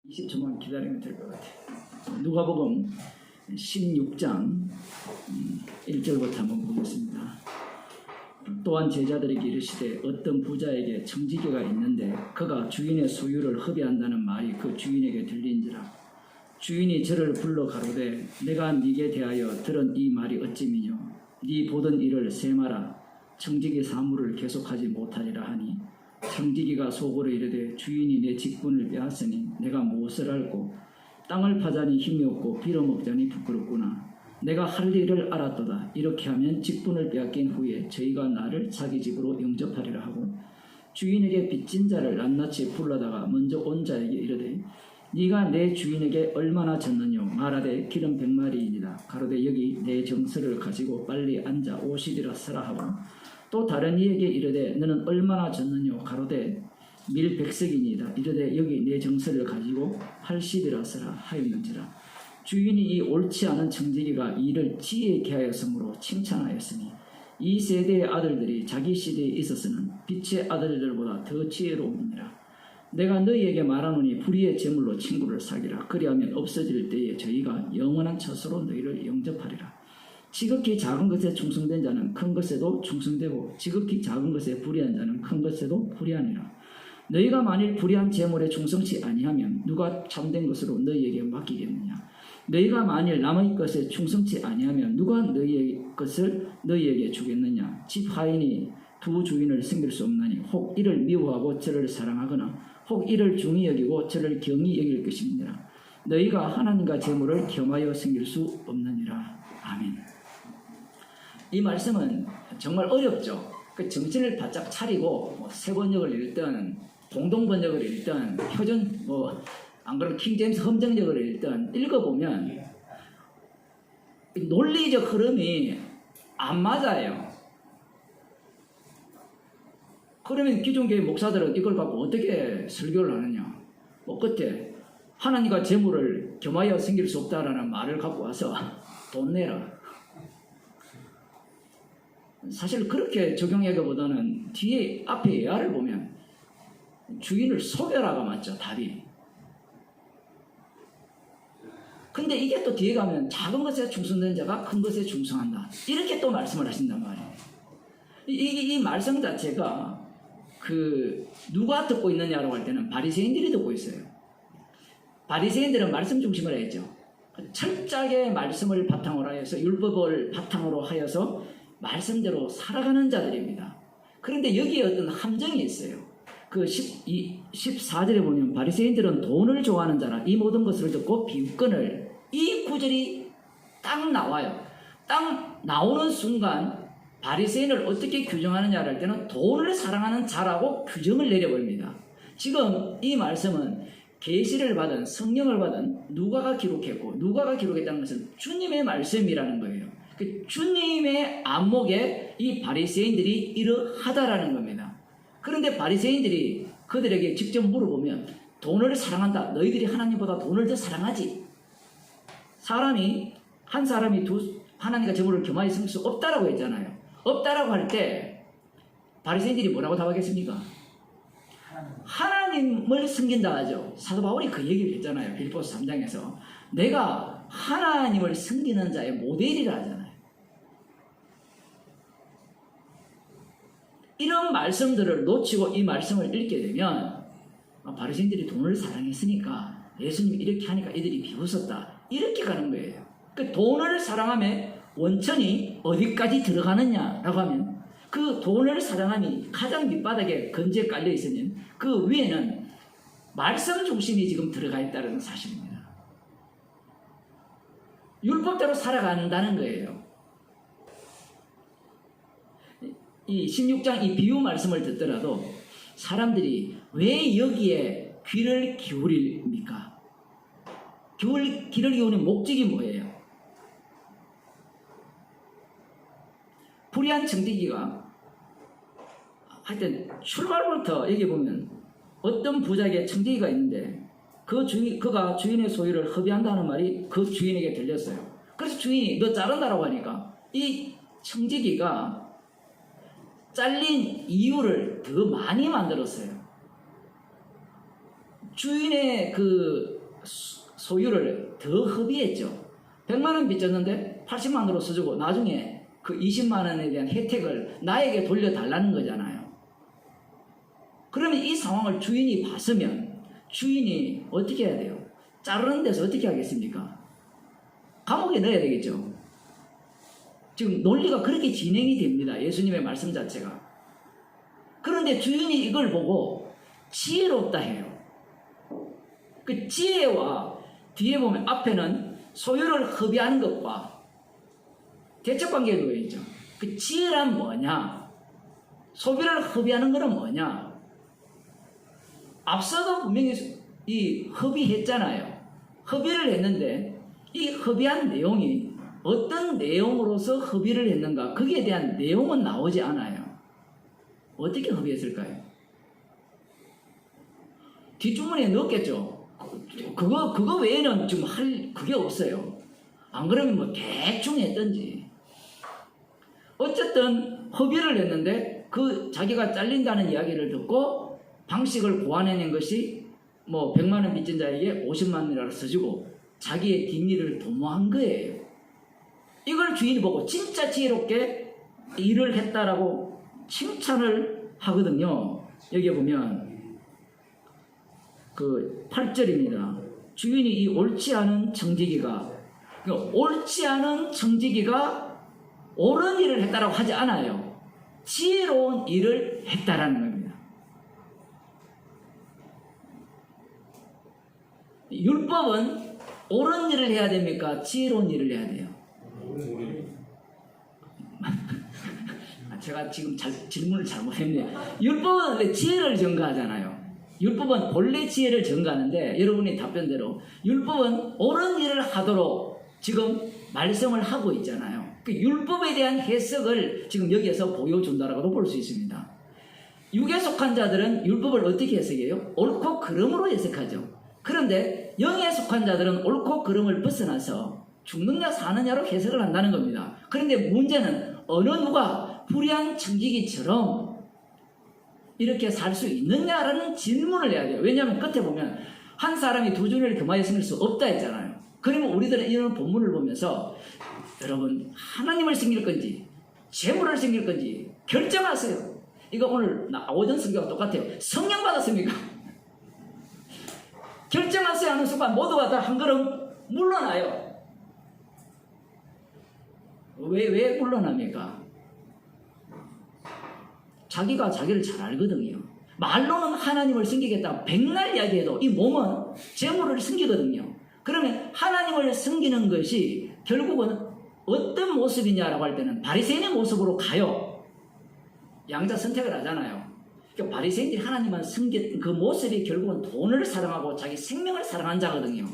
20초만 기다리면 될 것 같아요. 누가복음 16장 1절부터 한번 보겠습니다. 또한 제자들에게 이르시되 어떤 부자에게 청지기가 있는데 그가 주인의 소유를 허비한다는 말이 그 주인에게 들린지라. 주인이 저를 불러 가로되 내가 네게 대하여 들은 이 말이 어찌미뇨. 네 보던 일을 세마라. 청지기 사물을 계속하지 못하리라 하니 청지기가 속으로 이르되 주인이 내 직분을 빼앗으니 내가 무엇을 알고 땅을 파자니 힘이 없고 빌어먹자니 부끄럽구나. 내가 할 일을 알았도다. 이렇게 하면 직분을 빼앗긴 후에 저희가 나를 자기 집으로 영접하리라 하고 주인에게 빚진 자를 낱낱이 불러다가 먼저 온 자에게 이르되 네가 내 주인에게 얼마나 졌느뇨. 말하되 기름 100마리이니라. 가로되 여기 내 정서를 가지고 빨리 앉아 50이라 쓰라 하고 또 다른 이에게 이르되 너는 얼마나 졌느뇨. 가로되 밀 100석이니이다. 이르되 여기 내 정서를 가지고 80이라 쓰라 하였는지라. 주인이 이 옳지 않은 청지기가 이를 지혜 있게 하였으므로 칭찬하였으니 이 세대의 아들들이 자기 시대에 있어서는 빛의 아들들보다 더 지혜로우니라. 내가 너희에게 말하노니 불의의 제물로 친구를 사귀라. 그리하면 없어질 때에 저희가 영원한 처소로 너희를 영접하리라. 지극히 작은 것에 충성된 자는 큰 것에도 충성되고 지극히 작은 것에 불의한 자는 큰 것에도 불의하니라. 너희가 만일 불의한 제물에 충성치 아니하면 누가 참된 것으로 너희에게 맡기겠느냐. 너희가 만일 남의 것에 충성치 아니하면 누가 너희의 것을 너희에게 주겠느냐. 집 하인이 두 주인을 섬길 수 없나니 혹 이를 미워하고 저를 사랑하거나 혹 이를 중히 여기고 저를 경히 여길 것입니다. 너희가 하나님과 제물을 겸하여 섬길 수 없느니라. 아멘. 이 말씀은 정말 어렵죠. 그 정신을 바짝 차리고 세번역을 읽든 공동번역을 읽든 표준 안 그러면 킹제임스 험정역을 읽든 읽어보면 논리적 흐름이 안 맞아요. 그러면 기존교회 목사들은 이걸 갖고 어떻게 설교를 하느냐. 끝에 하나님과 재물을 겸하여 섬길 수 없다라는 말을 갖고 와서 돈 내라. 사실 그렇게 적용하기보다는 뒤에 앞에 예화를 보면 주인을 속여라가 맞죠. 답이. 근데 이게 또 뒤에 가면 작은 것에 충성된 자가 큰 것에 충성한다. 이렇게 또 말씀을 하신단 말이에요. 이 말씀 자체가 누가 듣고 있느냐라고 할 때는 바리새인들이 듣고 있어요. 바리새인들은 말씀 중심을 했죠. 철저하게 말씀을 바탕으로 하여서 율법을 바탕으로 하여서 말씀대로 살아가는 자들입니다. 그런데 여기에 어떤 함정이 있어요. 14절에 보면 바리새인들은 돈을 좋아하는 자라 이 모든 것을 듣고 비웃거늘. 이 구절이 딱 나와요. 딱 나오는 순간 바리새인을 어떻게 규정하느냐를 할 때는 돈을 사랑하는 자라고 규정을 내려버립니다. 지금 이 말씀은 계시를 받은 성령을 받은 누가가 기록했고 누가가 기록했다는 것은 주님의 말씀이라는 거예요. 주님의 안목에 이 바리새인들이 이러하다라는 겁니다. 그런데 바리새인들이 그들에게 직접 물어보면 돈을 사랑한다. 너희들이 하나님보다 돈을 더 사랑하지. 한 사람이 하나님과 재물을 겸하여 섬길 수 없다라고 했잖아요. 없다라고 할 때 바리새인들이 뭐라고 답하겠습니까? 하나님을 섬긴다 하죠. 사도 바울이 그 얘기를 했잖아요. 빌립보서 3장에서 내가 하나님을 섬기는 자의 모델이라 하잖아요. 이런 말씀들을 놓치고 이 말씀을 읽게 되면 바리새인들이 돈을 사랑했으니까 예수님이 이렇게 하니까 이들이 비웃었다. 이렇게 가는 거예요. 돈을 사랑함의 원천이 어디까지 들어가느냐라고 하면 그 돈을 사랑함이 가장 밑바닥에 건재에 깔려 있으면 그 위에는 말씀 중심이 지금 들어가 있다는 사실입니다. 율법대로 살아간다는 거예요. 이 16장 이 비유 말씀을 듣더라도 사람들이 왜 여기에 귀를 기울입니까? 귀를 기울이는 목적이 뭐예요? 불의한 청지기가 하여튼 출발부터 여기 보면 어떤 부자에게 청지기가 있는데 그가 주인의 소유를 허비한다는 말이 그 주인에게 들렸어요. 그래서 주인이 너 자른다라고 하니까 이 청지기가 잘린 이유를 더 많이 만들었어요. 주인의 그 소유를 더 허비했죠. 100만 원 빚졌는데 80만 원으로 써주고 나중에 그 20만 원에 대한 혜택을 나에게 돌려달라는 거잖아요. 그러면 이 상황을 주인이 봤으면 주인이 어떻게 해야 돼요? 자르는 데서 어떻게 하겠습니까? 감옥에 넣어야 되겠죠. 지금 논리가 그렇게 진행이 됩니다. 예수님의 말씀 자체가. 그런데 주인이 이걸 보고 지혜롭다 해요. 그 지혜와 뒤에 보면 앞에는 소유를 허비하는 것과 대척관계에 놓여 있죠. 그 지혜란 뭐냐? 소비를 허비하는 것은 뭐냐? 앞서도 분명히 이 허비했잖아요. 허비를 했는데 이 허비한 내용이 어떤 내용으로서 허비를 했는가? 거기에 대한 내용은 나오지 않아요. 어떻게 허비했을까요? 뒷주머니에 넣었겠죠. 그거 외에는 지금 할 그게 없어요. 안 그러면 뭐 대충 했던지. 어쨌든 허비를 했는데 그 자기가 잘린다는 이야기를 듣고 방식을 고안해낸 것이 뭐 100만 원 빚진 자에게 50만 원이라고 써주고 자기의 뒷일을 도모한 거예요. 이걸 주인이 보고 진짜 지혜롭게 일을 했다라고 칭찬을 하거든요. 여기 보면 그 8절입니다. 주인이 이 옳지 않은 청지기가 옳지 않은 청지기가 옳은 일을 했다라고 하지 않아요. 지혜로운 일을 했다라는 겁니다. 율법은 옳은 일을 해야 됩니까? 지혜로운 일을 해야 돼요? 제가 지금 질문을 잘못했네요. 율법은 원래 지혜를 전가하잖아요. 율법은 본래 지혜를 전가하는데 여러분이 답변대로 율법은 옳은 일을 하도록 지금 말씀을 하고 있잖아요. 그 율법에 대한 해석을 지금 여기에서 보여준다라고도 볼 수 있습니다. 육에 속한 자들은 율법을 어떻게 해석해요? 옳고 그름으로 해석하죠. 그런데 영에 속한 자들은 옳고 그름을 벗어나서 죽느냐 사느냐로 해석을 한다는 겁니다. 그런데 문제는 어느 누가 불의한 청지기처럼 이렇게 살 수 있느냐라는 질문을 해야 돼요. 왜냐하면 끝에 보면 한 사람이 두 주를 금하여 섬길 수 없다 했잖아요. 그러면 우리들은 이런 본문을 보면서 여러분 하나님을 섬길 건지 재물을 섬길 건지 결정하세요. 이거 오늘 오전 성경과 똑같아요. 성령 받았습니까? 결정하세요 하는 순간 모두가 다 한 걸음 물러나요. 왜 물러납니까? 자기가 자기를 잘 알거든요. 말로는 하나님을 섬기겠다 백날 이야기해도 이 몸은 재물을 섬기거든요. 그러면 하나님을 섬기는 것이 결국은 어떤 모습이냐라고 할 때는 바리새인의 모습으로 가요. 양자 선택을 하잖아요. 그러니까 바리새인들이 하나님만 섬겼던 그 모습이 결국은 돈을 사랑하고 자기 생명을 사랑한 자거든요.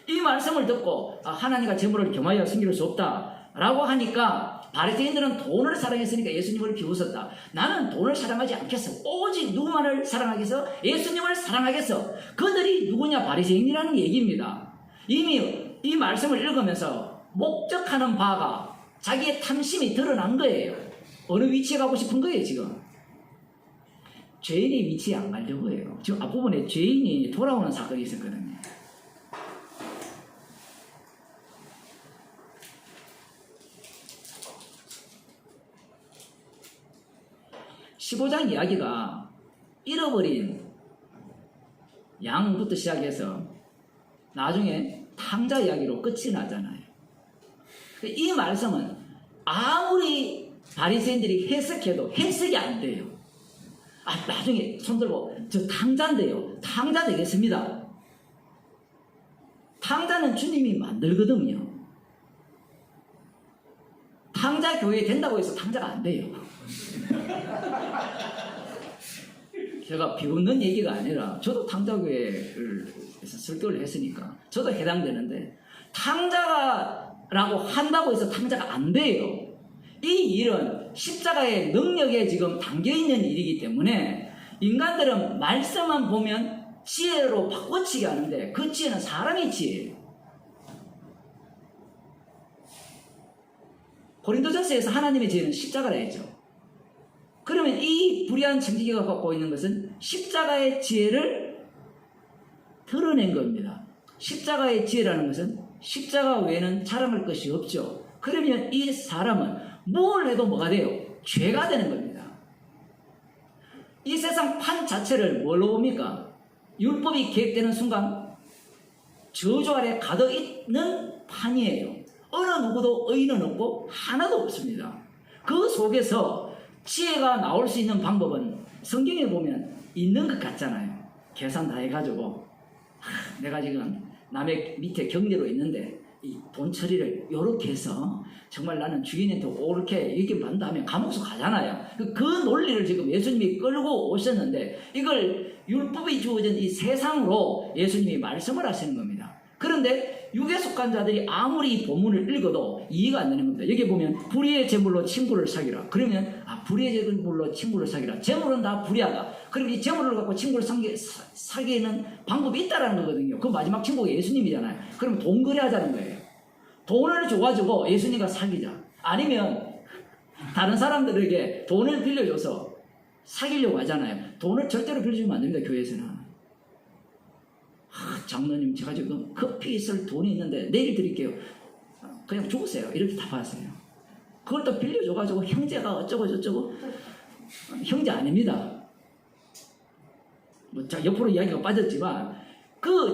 이 말씀을 듣고 하나님과 재물을 겸하여 섬길 수 없다라고 하니까 바리새인들은 돈을 사랑했으니까 예수님을 비웃었다. 나는 돈을 사랑하지 않겠어. 오직 누구만을 사랑하겠어? 예수님을 사랑하겠어. 그들이 누구냐? 바리새인이라는 얘기입니다. 이미 이 말씀을 읽으면서 목적하는 바가 자기의 탐심이 드러난 거예요. 어느 위치에 가고 싶은 거예요 지금? 죄인의 위치에 안 가려고 해요. 지금 앞부분에 죄인이 돌아오는 사건이 있었거든요. (15장) 이야기가 잃어버린 양부터 시작해서 나중에 탕자 이야기로 끝이 나잖아요. 이 말씀은 아무리 바리새인들이 해석해도 해석이 안 돼요. 나중에 손들고 저 탕자인데요. 탕자 되겠습니다. 탕자는 주님이 만들거든요. 탕자 교회 된다고 해서 탕자가 안 돼요. 제가 비웃는 얘기가 아니라 저도 탕자교회에서 설교를 했으니까 저도 해당되는데 탕자라고 한다고 해서 탕자가 안 돼요. 이 일은 십자가의 능력에 지금 담겨있는 일이기 때문에 인간들은 말씀만 보면 지혜로 바꿔치기 하는데 그 지혜는 사람의 지혜예요. 고린도전서에서 하나님의 지혜는 십자가라 했죠. 그러면 이 불의한 청지기가 갖고 있는 것은 십자가의 지혜를 드러낸 겁니다. 십자가의 지혜라는 것은 십자가 외에는 자랑할 것이 없죠. 그러면 이 사람은 뭘 해도 뭐가 돼요? 죄가 되는 겁니다. 이 세상 판 자체를 뭘로 봅니까? 율법이 계획되는 순간 저주 아래 가득 있는 판이에요. 어느 누구도 의인은 없고 하나도 없습니다. 그 속에서 지혜가 나올 수 있는 방법은 성경에 보면 있는 것 같잖아요. 계산 다 해가지고 내가 지금 남의 밑에 격리로 있는데 이 돈 처리를 이렇게 해서 정말 나는 주인한테 옳게 얘기 받는다면 감옥서 가잖아요. 그 논리를 지금 예수님이 끌고 오셨는데 이걸 율법이 주어진 이 세상으로 예수님이 말씀을 하시는 겁니다. 그런데 육에 속한 자들이 아무리 이 본문을 읽어도 이해가 안 되는 겁니다. 여기 보면 불의의 제물로 친구를 사귀라. 그러면 불의의 제물로 친구를 사귀라. 제물은 다 불의하다. 그럼 이 제물을 갖고 친구를 사귀는 방법이 있다는 거거든요. 그 마지막 친구가 예수님이잖아요. 그럼 돈 거래하자는 거예요. 돈을 줘가지고 예수님과 사귀자. 아니면 다른 사람들에게 돈을 빌려줘서 사귀려고 하잖아요. 돈을 절대로 빌려주면 안 됩니다. 교회에서는. 장로님 제가 지금 커피 쓸 돈이 있는데 내일 드릴게요. 그냥 죽으세요. 이렇게 답하세요. 그걸 또 빌려줘가지고 형제가 어쩌고 저쩌고 형제 아닙니다. 뭐 옆으로 이야기가 빠졌지만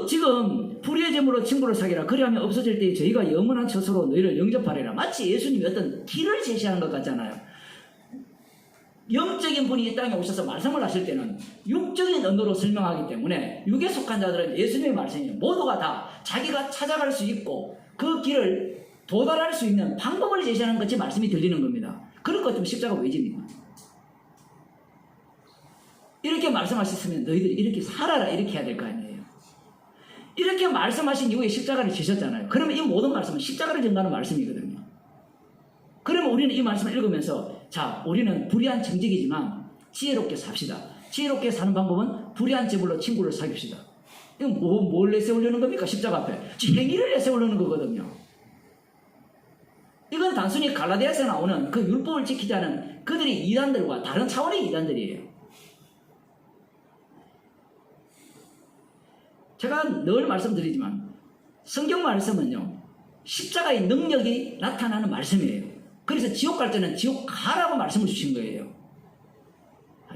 지금 불의의 제물로 친구를 사귀라. 그리하면 없어질 때 저희가 영원한 처소로 너희를 영접하리라. 마치 예수님이 어떤 길을 제시하는 것 같잖아요. 영적인 분이 이 땅에 오셔서 말씀을 하실 때는 육적인 언어로 설명하기 때문에 육에 속한 자들은 예수님의 말씀이에요. 모두가 다 자기가 찾아갈 수 있고 그 길을 도달할 수 있는 방법을 제시하는 것이 말씀이 들리는 겁니다. 그럴 것 같으면 십자가 왜 집니까? 이렇게 말씀하셨으면 너희들이 이렇게 살아라 이렇게 해야 될 거 아니에요. 이렇게 말씀하신 이후에 십자가를 지셨잖아요. 그러면 이 모든 말씀은 십자가를 전가하는 말씀이거든요. 그러면 우리는 이 말씀을 읽으면서 자, 우리는 불의한 청직이지만 지혜롭게 삽시다. 지혜롭게 사는 방법은 불의한 제물로 친구를 사귀시다. 이건 뭘 내세우려는 겁니까? 십자가 앞에. 행위를 내세우려는 거거든요. 이건 단순히 갈라디아에서 나오는 그 율법을 지키지 않은 그들이 이단들과 다른 차원의 이단들이에요. 제가 늘 말씀드리지만 성경 말씀은요. 십자가의 능력이 나타나는 말씀이에요. 그래서 지옥 갈 때는 지옥 가라고 말씀을 주신 거예요.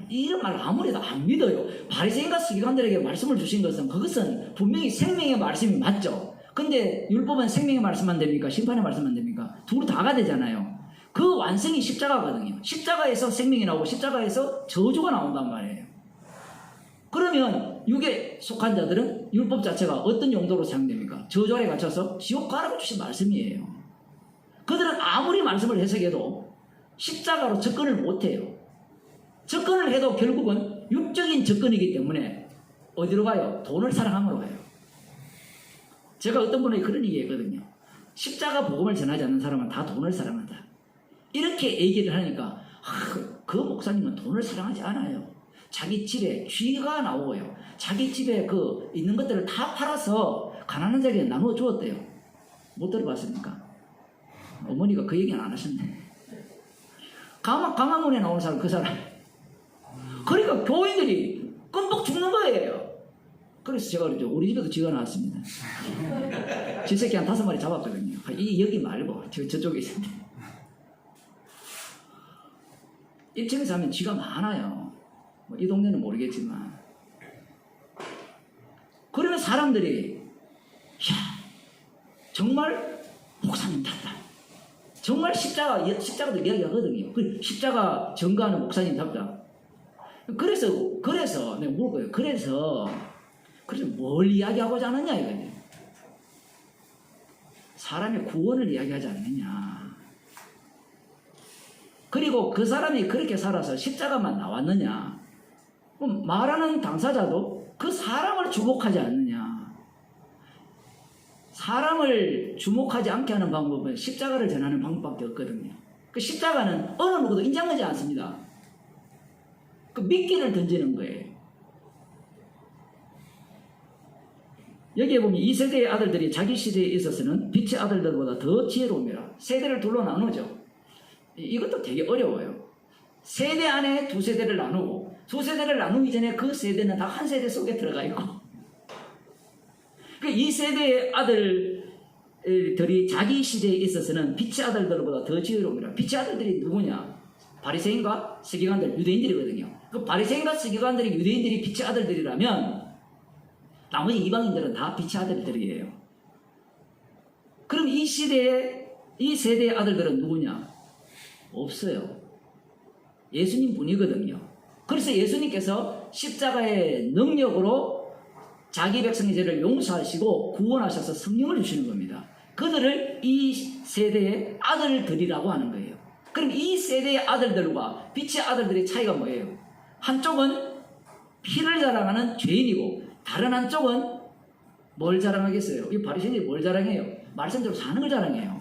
이런 말 아무래도 안 믿어요. 바리새인과 서기관들에게 말씀을 주신 것은 그것은 분명히 생명의 말씀이 맞죠. 근데 율법은 생명의 말씀만 됩니까? 심판의 말씀만 됩니까? 둘 다가 되잖아요. 그 완성이 십자가거든요. 십자가에서 생명이 나오고 십자가에서 저주가 나온단 말이에요. 그러면 육에 속한 자들은 율법 자체가 어떤 용도로 사용됩니까? 저주 아래 갇혀서 지옥 가라고 주신 말씀이에요. 그들은 아무리 말씀을 해석해도 십자가로 접근을 못해요. 접근을 해도 결국은 육적인 접근이기 때문에 어디로 가요? 돈을 사랑함으로 가요. 제가 어떤 분에게 그런 얘기했거든요. 십자가 복음을 전하지 않는 사람은 다 돈을 사랑한다. 이렇게 얘기를 하니까 그 목사님은 돈을 사랑하지 않아요. 자기 집에 쥐가 나오고요. 자기 집에 있는 것들을 다 팔아서 가난한 자에게 나누어 주었대요. 못 들어봤습니까? 어머니가 그 얘기는 안 하셨네. 강화문에 나오는 사람, 그 사람. 그러니까 교인들이 끔뻑 죽는 거예요. 그래서 제가 그랬죠. 우리 집에도 쥐가 나왔습니다. 쥐새끼 한 5마리 잡았거든요. 여기 말고 저쪽에 있는데. 1층에서 하면 쥐가 많아요. 이 동네는 모르겠지만. 그러면 사람들이 정말 목사님 탔다. 정말 십자가도 이야기하거든요. 십자가 전가하는 목사님답다. 그래서 내가 물 거예요. 그래서 뭘 이야기하고자 하느냐 이거예요. 사람의 구원을 이야기하지 않느냐. 그리고 그 사람이 그렇게 살아서 십자가만 나왔느냐. 그럼 말하는 당사자도 그 사람을 주목하지 않느냐. 사람을 주목하지 않게 하는 방법은 십자가를 전하는 방법밖에 없거든요. 그 십자가는 어느 누구도 인정하지 않습니다. 그 미끼를 던지는 거예요. 여기에 보면 이 세대의 아들들이 자기 시대에 있어서는 빛의 아들들보다 더 지혜로움이라. 세대를 둘로 나누죠. 이것도 되게 어려워요. 세대 안에 두 세대를 나누고 두 세대를 나누기 전에 그 세대는 다 한 세대 속에 들어가 있고 그러니까 이 세대의 아들들이 자기 시대에 있어서는 빛의 아들들보다 더 지혜로움이라. 빛의 아들들이 누구냐? 바리새인과 서기관들, 유대인들이거든요. 그 바리새인과 서기관들이 유대인들이 빛의 아들들이라면 나머지 이방인들은 다 빛의 아들들이에요. 그럼 이 세대의 아들들은 누구냐? 없어요. 예수님 분이거든요. 그래서 예수님께서 십자가의 능력으로 자기 백성의 죄를 용서하시고 구원하셔서 성령을 주시는 겁니다. 그들을 이 세대의 아들들이라고 하는 거예요. 그럼 이 세대의 아들들과 빛의 아들들의 차이가 뭐예요? 한쪽은 피를 자랑하는 죄인이고 다른 한쪽은 뭘 자랑하겠어요? 이 바리새인들이 뭘 자랑해요? 말씀대로 사는 걸 자랑해요.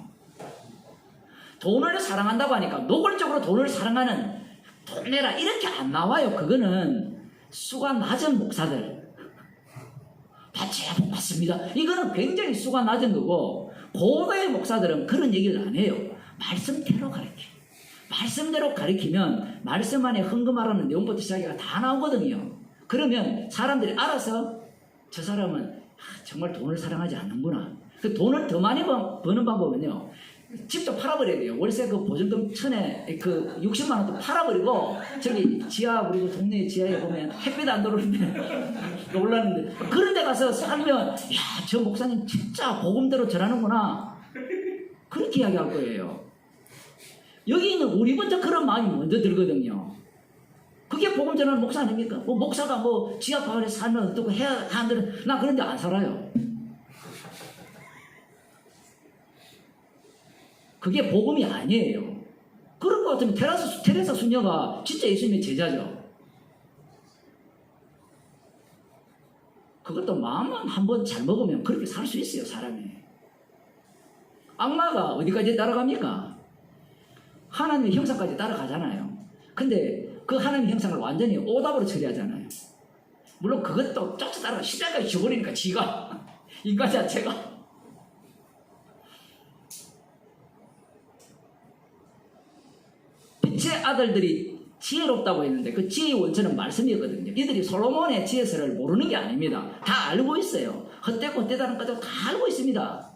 돈을 사랑한다고 하니까 노골적으로 돈을 사랑하는 돈 내라 이렇게 안 나와요. 그거는 수가 낮은 목사들 다 제복 받습니다. 이거는 굉장히 수가 낮은 거고 고도의 목사들은 그런 얘기를 안 해요. 말씀대로 가르쳐요. 말씀대로 가르치면 말씀 안에 헌금하라는 내용부터 시작해가 다 나오거든요. 그러면 사람들이 알아서 저 사람은 정말 돈을 사랑하지 않는구나. 그 돈을 더 많이 버는 방법은요. 집도 팔아버려야 돼요. 월세 그 보증금 1,000에 그 60만 원도 팔아버리고 저기 지하 우리 동네 지하에 보면 햇빛 안 들어오는데 놀랐는데 그런 데 가서 살면 야, 저 목사님 진짜 복음대로 전하는구나. 그렇게 이야기할 거예요. 여기 있는 우리부터 그런 마음이 먼저 들거든요. 그게 복음 전하는 목사 아닙니까? 뭐 목사가 뭐 지하 마을에 살면 어떻고 해야 하는데 나 그런 데 안 살아요. 그게 복음이 아니에요. 그럴 것 같으면 테레사 수녀가 진짜 예수님의 제자죠. 그것도 마음만 한번 잘 먹으면 그렇게 살 수 있어요, 사람이. 악마가 어디까지 따라갑니까? 하나님의 형상까지 따라가잖아요. 근데 그 하나님의 형상을 완전히 오답으로 처리하잖아요. 물론 그것도 쫓아 따라가 십자가까지 죽어버리니까 지가 인간 자체가. 빛의 아들들이 지혜롭다고 했는데 그 지혜의 원천은 말씀이거든요. 이들이 솔로몬의 지혜서를 모르는 게 아닙니다. 다 알고 있어요. 헛되고 헛되다는 것도 다 알고 있습니다.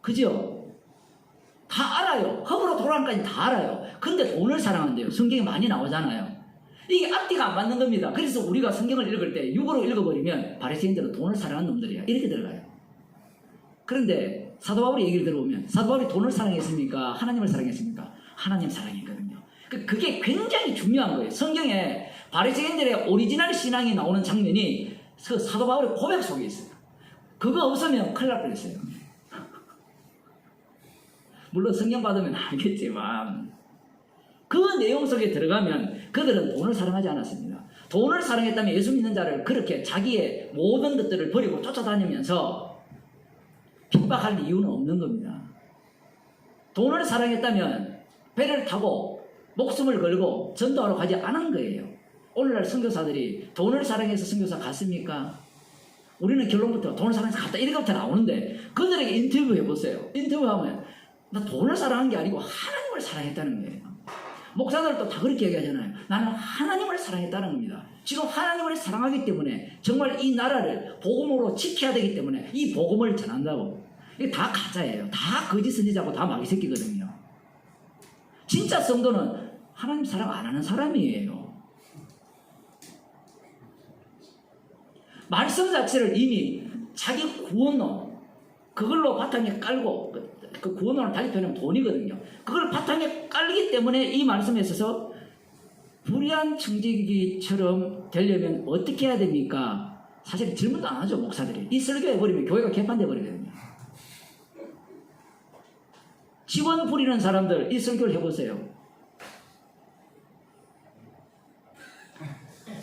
그죠? 다 알아요. 허브로 도란까지 다 알아요. 근데 돈을 사랑한대요. 성경에 많이 나오잖아요. 이게 앞뒤가 안 맞는 겁니다. 그래서 우리가 성경을 읽을 때 육어로 읽어버리면 바리새인들은 돈을 사랑하는 놈들이야. 이렇게 들어가요. 그런데 사도 바울의 얘기를 들어보면 사도 바울이 돈을 사랑했습니까? 하나님을 사랑했습니까? 하나님 사랑했거든요. 그게 굉장히 중요한 거예요. 성경에 바리새인들의 오리지널 신앙이 나오는 장면이 그 사도 바울의 고백 속에 있어요. 그거 없으면 큰일 날 뻔했어요. 물론 성경 받으면 알겠지만 그 내용 속에 들어가면 그들은 돈을 사랑하지 않았습니다. 돈을 사랑했다면 예수 믿는 자를 그렇게 자기의 모든 것들을 버리고 쫓아다니면서 핍박할 이유는 없는 겁니다. 돈을 사랑했다면 배를 타고 목숨을 걸고 전도하러 가지 않은 거예요. 오늘날 선교사들이 돈을 사랑해서 선교사 갔습니까? 우리는 결론부터 돈을 사랑해서 갔다 이렇게부터 나오는데 그들에게 인터뷰 해보세요. 인터뷰하면 나 돈을 사랑한 게 아니고 하나님을 사랑했다는 거예요. 목사들도 다 그렇게 얘기하잖아요. 나는 하나님을 사랑했다는 겁니다. 지금 하나님을 사랑하기 때문에 정말 이 나라를 복음으로 지켜야 되기 때문에 이 복음을 전한다고. 이게 다 가짜예요. 다 거짓 선지자고 다 마귀 새끼거든요. 진짜 성도는 하나님 사랑 안 하는 사람이에요. 말씀 자체를 이미 자기 구원론 그걸로 바탕에 깔고 그 구원론을 다시 표현하면 돈이거든요. 그걸 바탕에 깔기 때문에 이 말씀에 있어서 불의한 청지기처럼 되려면 어떻게 해야 됩니까? 사실 질문도 안 하죠, 목사들이. 이 설교해버리면 교회가 개판돼 버리거든요. 직원 부리는 사람들 이 설교를 해보세요.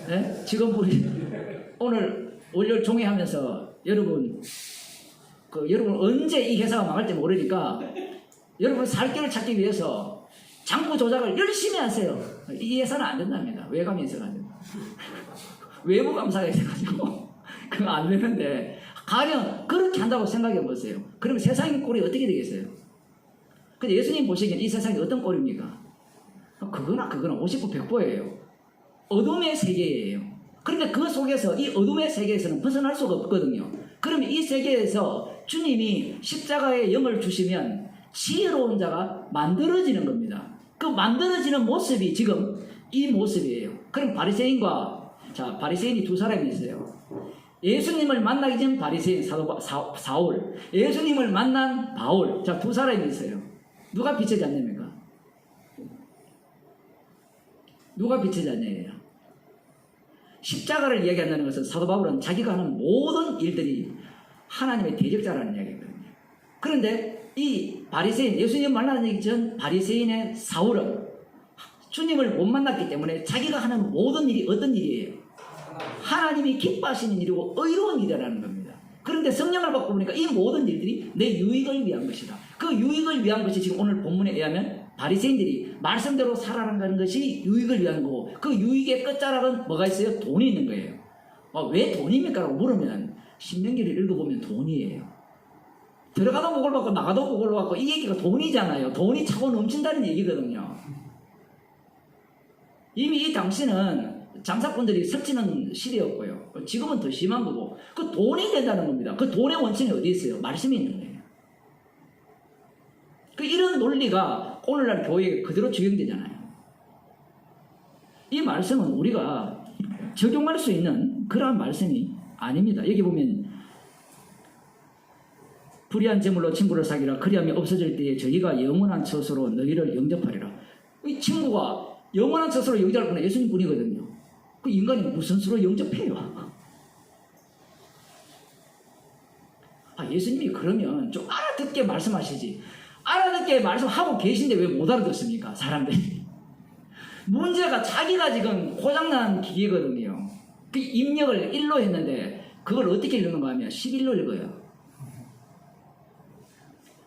네? 직원 부리 오늘 월요일 종회하면서 여러분 언제 이 회사가 망할지 모르니까 여러분 살 길을 찾기 위해서 장부 조작을 열심히 하세요. 이 회사는 안 된답니다. 외감이 있어가지고 외부 감사가 있어가지고 그거 안 되는데 가령 그렇게 한다고 생각해 보세요. 그러면 세상의 꼴이 어떻게 되겠어요? 근데 예수님 보시기엔 이 세상이 어떤 꼴입니까? 그거나 50% 100%예요. 어둠의 세계예요. 그러니까 그 속에서 이 어둠의 세계에서는 벗어날 수가 없거든요. 그러면 이 세계에서 주님이 십자가의 영을 주시면 지혜로운 자가 만들어지는 겁니다. 그 만들어지는 모습이 지금 이 모습이에요. 그럼 바리새인이 두 사람이 있어요. 예수님을 만나기 전 바리새인 사울, 예수님을 만난 바울, 자, 두 사람이 있어요. 누가 빛의 자녀입니까? 누가 빛의 자녀예요? 십자가를 이야기한다는 것은 사도 바울은 자기가 하는 모든 일들이 하나님의 대적자라는 이야기거든요. 그런데 이 바리새인, 예수님 만나기 전 바리새인의 사울은 주님을 못 만났기 때문에 자기가 하는 모든 일이 어떤 일이에요? 하나님이 기뻐하시는 일이고 의로운 일이라는 겁니다. 그런데 성령을 받고 보니까 이 모든 일들이 내 유익을 위한 것이다. 그 유익을 위한 것이 지금 오늘 본문에 의하면 바리새인들이 말씀대로 살아가는 것이 유익을 위한 거고, 그 유익의 끝자락은 뭐가 있어요? 돈이 있는 거예요. 왜 돈입니까? 라고 물으면 신명기를 읽어보면 돈이에요. 들어가도 복을 받고 나가도 복을 받고, 이 얘기가 돈이잖아요. 돈이 차고 넘친다는 얘기거든요. 이미 이 당시는 장사꾼들이 설치는 시대였고요. 지금은 더 심한 거고, 그 돈이 된다는 겁니다. 그 돈의 원천이 어디 있어요? 말씀이 있는 거예요. 이런 논리가 오늘날 교회에 그대로 적용되잖아요. 이 말씀은 우리가 적용할 수 있는 그러한 말씀이 아닙니다. 여기 보면 불의한 재물로 친구를 사귀라. 그리함이 없어질 때에 저희가 영원한 처소로 너희를 영접하리라. 이 친구가 영원한 처소로 영접할 분은 예수님 뿐이거든요. 그 인간이 무슨 수로 영접해요? 예수님이 그러면 좀 알아듣게 말씀하시지. 알아듣게 말씀하고 계신데 왜 못 알아듣습니까? 사람들이. 문제가 자기가 지금 고장난 기계거든요. 그 입력을 1로 했는데 그걸 어떻게 읽는가 하면 11로 읽어요.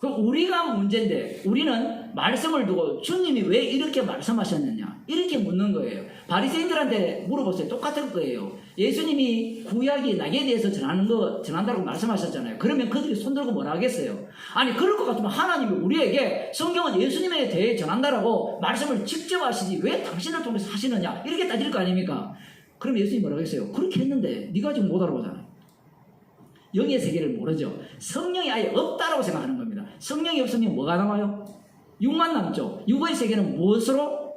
우리가 문제인데 우리는 말씀을 두고 주님이 왜 이렇게 말씀하셨느냐 이렇게 묻는 거예요. 바리새인들한테 물어보세요. 똑같을 거예요. 예수님이 구약이 나에 대해서 전한다고 말씀하셨잖아요. 그러면 그들이 손들고 뭐라 하겠어요? 아니 그럴 것 같으면 하나님이 우리에게 성경은 예수님에 대해 전한다라고 말씀을 직접 하시지 왜 당신을 통해서 하시느냐 이렇게 따질 거 아닙니까? 그럼 예수님이 뭐라고 했어요? 그렇게 했는데 네가 지금 못 알아보잖아요. 영의 세계를 모르죠. 성령이 아예 없다라고 생각하는 겁니다. 성령이 없으면 뭐가 남아요? 육만 남죠. 육의 세계는 무엇으로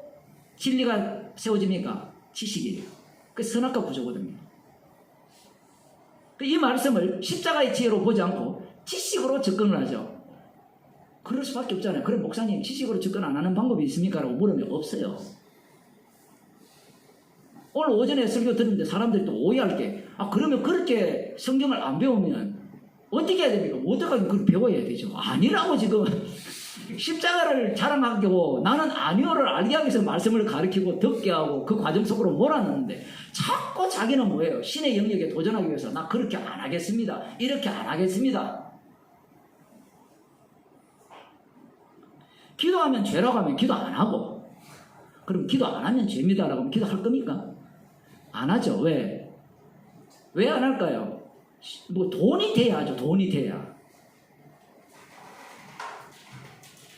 진리가 세워집니까? 지식이에요. 그 선악과 구조거든요. 이 말씀을 십자가의 지혜로 보지 않고 지식으로 접근을 하죠. 그럴 수밖에 없잖아요. 그럼 목사님 지식으로 접근 안 하는 방법이 있습니까? 라고 물으면 없어요. 오늘 오전에 설교 들었는데 사람들이 또 오해할 게 그러면 그렇게 성경을 안 배우면 어떻게 해야 됩니까? 어떻게 그걸 배워야 되죠? 아니라고 지금 십자가를 자랑하고 나는 아니오를 알게 하기 위해서 말씀을 가르치고 듣게 하고 그 과정 속으로 몰아넣는데 자꾸 자기는 뭐예요? 신의 영역에 도전하기 위해서 나 그렇게 안 하겠습니다. 이렇게 안 하겠습니다. 기도하면 죄라고 하면 기도 안 하고 그럼 기도 안 하면 죄입니다라고 하면 기도할 겁니까? 안 하죠. 왜? 왜 안 할까요? 돈이 돼야 하죠. 돈이 돼야.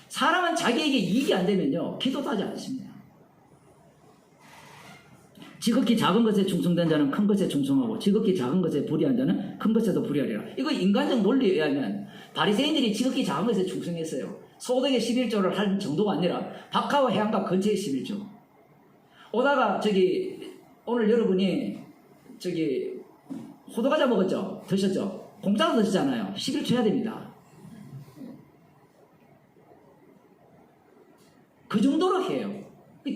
사람은 자기에게 이익이 안 되면요. 기도도 하지 않습니다. 지극히 작은 것에 충성된 자는 큰 것에 충성하고 지극히 작은 것에 불의한 자는 큰 것에도 불의하리라. 이거 인간적 논리에 의하면 바리새인들이 지극히 작은 것에 충성했어요. 소득의 11조를 할 정도가 아니라 박하와 해안가 근처의 11조. 오다가 오늘 여러분이 호두과자 먹었죠? 드셨죠? 공짜로 드시잖아요. 11조 해야 됩니다. 그 정도로 해요.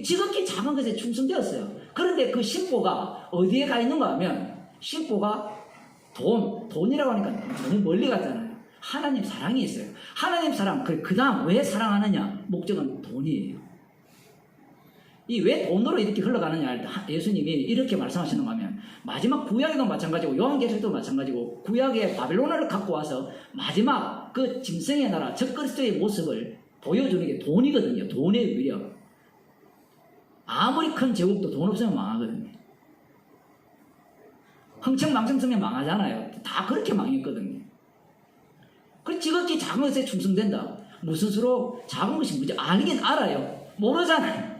지극히 작은 것에 충성되었어요. 그런데 그 심보가 어디에 가 있는가 하면 심보가 돈이라고 하니까 너무 멀리 갔잖아요. 하나님 사랑이 있어요. 하나님 사랑, 그 다음 왜 사랑하느냐? 목적은 돈이에요. 이 왜 돈으로 이렇게 흘러가느냐 할 때 예수님이 이렇게 말씀하시는 거 하면 마지막 구약에도 마찬가지고 요한계시록도 마찬가지고 구약의 바벨론을 갖고 와서 마지막 그 짐승의 나라 적그리스도의 모습을 보여주는 게 돈이거든요. 돈의 위력. 아무리 큰 제국도 돈 없으면 망하거든요. 흥청망청 쓰면 망하잖아요. 다 그렇게 망했거든요. 그 지극히 작은 것에 충성된다. 무슨 수로 작은 것이 뭐지? 알긴 알아요. 모르잖아요.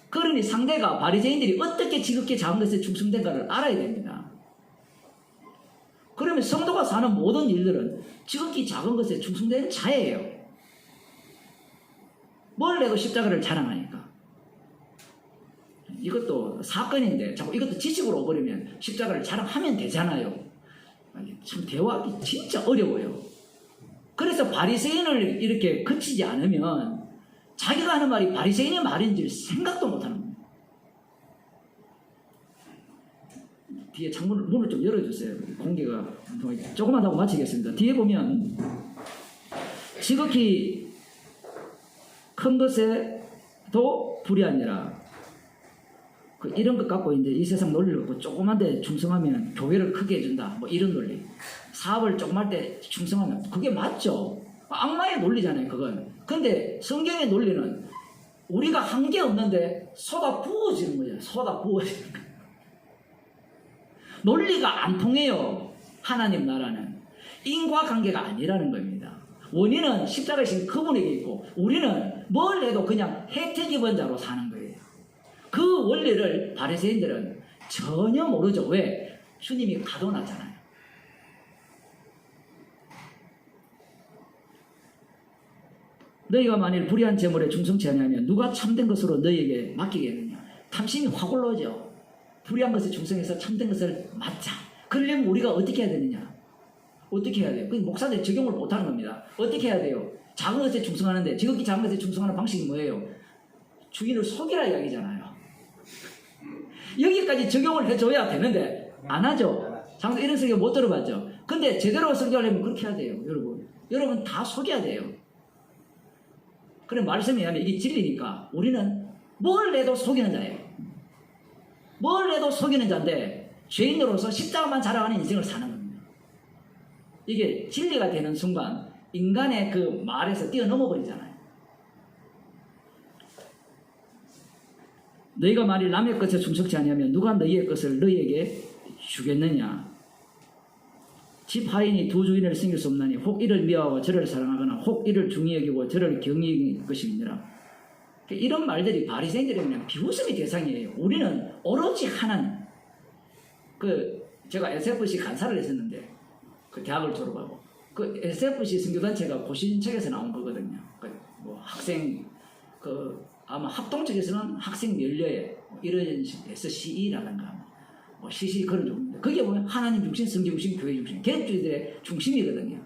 그러니 상대가 바리새인들이 어떻게 지극히 작은 것에 충성된가를 알아야 됩니다. 그러면 성도가 사는 모든 일들은 지극히 작은 것에 충성되는 자예요. 뭘 내도 십자가를 자랑하니까. 이것도 사건인데 자꾸 이것도 지식으로 오버리면 십자가를 자랑하면 되잖아요. 참 대화하기 진짜 어려워요. 그래서 바리새인을 이렇게 그치지 않으면 자기가 하는 말이 바리새인의 말인지 생각도 못하는 겁니다. 뒤에 문을 좀 열어주세요. 공기가 조금만 하고 마치겠습니다. 뒤에 보면 지극히 큰 것에도 불의하니라. 이런 것 갖고 이제 이 세상 논리를 갖고 조그만 데 충성하면 교회를 크게 해준다. 뭐 이런 논리. 사업을 조그만 때 충성하면 그게 맞죠. 악마의 논리잖아요, 그건. 근데 성경의 논리는 우리가 한 게 없는데 쏟아 부어지는 거잖아요. 쏟아 부어지는 거. 논리가 안 통해요. 하나님 나라는. 인과관계가 아니라는 겁니다. 원인은 십자가에 신 그분에게 있고 우리는 뭘 해도 그냥 혜택 입은 자로 사는 거예요. 그 원리를 바리새인들은 전혀 모르죠. 왜? 주님이 가둬놨잖아요. 너희가 만일 불의한 재물에 충성치 아니하면 누가 참된 것으로 너희에게 맡기겠느냐. 탐심이 확 올라오죠. 불의한 것에 충성해서 참된 것을 맡자. 그러려면 우리가 어떻게 해야 되느냐. 어떻게 해야 돼요? 목사들이 적용을 못하는 겁니다. 어떻게 해야 돼요? 작은 것에 충성하는데 지극히 작은 것에 충성하는 방식이 뭐예요? 주인을 속이라 이야기잖아요. 여기까지 적용을 해줘야 되는데 안 하죠. 장사 이런 설교 못 들어봤죠. 근데 제대로 설교하려면 그렇게 해야 돼요. 여러분 다 속여야 돼요. 그래 말씀에 의하면 이게 진리니까 우리는 뭘 해도 속이는 자예요. 뭘 해도 속이는 자인데 죄인으로서 십자가만 자랑하는 인생을 사는 겁니다. 이게 진리가 되는 순간 인간의 그 말에서 뛰어넘어 버리잖아요. 너희가 만일 남의 것에 충성치 아니하면 누가 너희의 것을 너희에게 주겠느냐. 집 하인이 두 주인을 섬길 수 없나니 혹 이를 미워하고 저를 사랑하거나 혹 이를 중히 여기고 저를 경히 여길 것이니라. 이런 말들이 바리새인들에게 그냥 비웃음의 대상이에요. 우리는 오로지 하나님. 제가 SFC 간사를 했었는데 대학을 졸업하고 SFC 선교단체가 고신책에서 나온 거거든요. 학생 아마 합동 측에서는 학생 연례 이런 SCE라든가 CC 그런 종류인데 거기에 보면 하나님 중심, 성경 중심, 교회 중심 개혁주의들의 중심이거든요.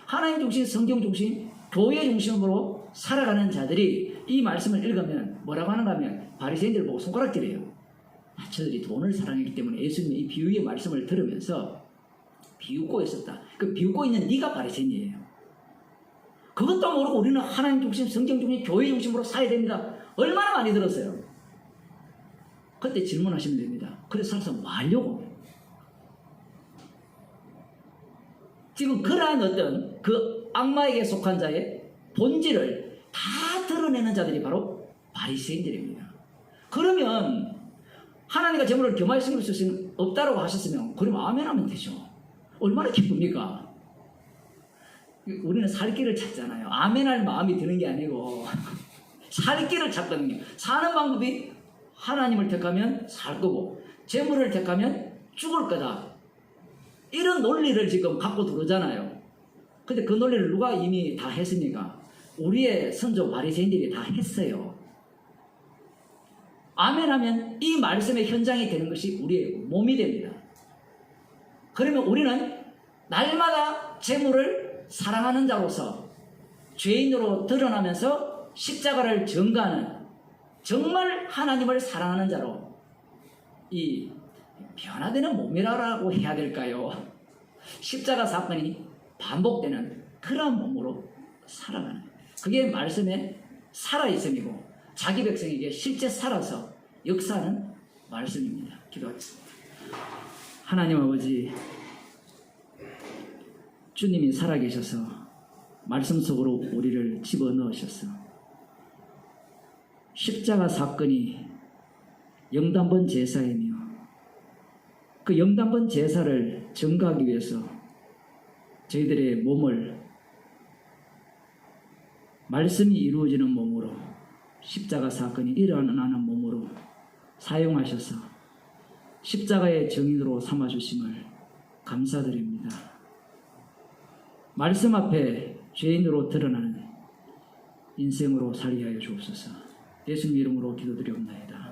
하나님 중심, 성경 중심, 교회 중심으로 살아가는 자들이 이 말씀을 읽으면 뭐라고 하는가 하면 바리새인들 보고 손가락질해요. 저들이 돈을 사랑했기 때문에 예수님의 이 비유의 말씀을 들으면서 비웃고 있었다. 그 비웃고 있는 네가 바리새인이에요. 그것도 모르고 우리는 하나님 중심, 성경 중심, 교회 중심으로 살아야 됩니다. 얼마나 많이 들었어요. 그때 질문하시면 됩니다. 그래서 살아서 뭐 하려고? 지금 그러한 어떤 그 악마에게 속한 자의 본질을 다 드러내는 자들이 바로 바리새인들입니다. 그러면 하나님과 재물을 겸하여 섬길 수 없다고 하셨으면 그럼 아멘 하면 되죠. 얼마나 기쁩니까? 우리는 살 길을 찾잖아요. 아멘할 마음이 드는 게 아니고 살 길을 찾거든요. 사는 방법이 하나님을 택하면 살 거고 재물을 택하면 죽을 거다. 이런 논리를 지금 갖고 들어오잖아요. 근데 그 논리를 누가 이미 다 했습니까? 우리의 선조 바리새인들이 다 했어요. 아멘 하면 이 말씀의 현장이 되는 것이 우리의 몸이 됩니다. 그러면 우리는 날마다 재물을 사랑하는 자로서 죄인으로 드러나면서 십자가를 전가하는 정말 하나님을 사랑하는 자로 이 변화되는 몸이라고 해야 될까요? 십자가 사건이 반복되는 그런 몸으로 살아가는 그게 말씀의 살아있음이고 자기 백성에게 실제 살아서 역사하는 말씀입니다. 기도하겠습니다. 하나님 아버지, 주님이 살아계셔서 말씀 속으로 우리를 집어넣으셨어. 십자가 사건이 영단번 제사이며 그 영단번 제사를 증거하기 위해서 저희들의 몸을 말씀이 이루어지는 몸으로 십자가 사건이 일어나는 몸으로 사용하셔서 십자가의 증인으로 삼아주심을 감사드립니다. 말씀 앞에 죄인으로 드러나는 인생으로 살게 하여 주옵소서. 예수님 이름으로 기도드리옵나이다.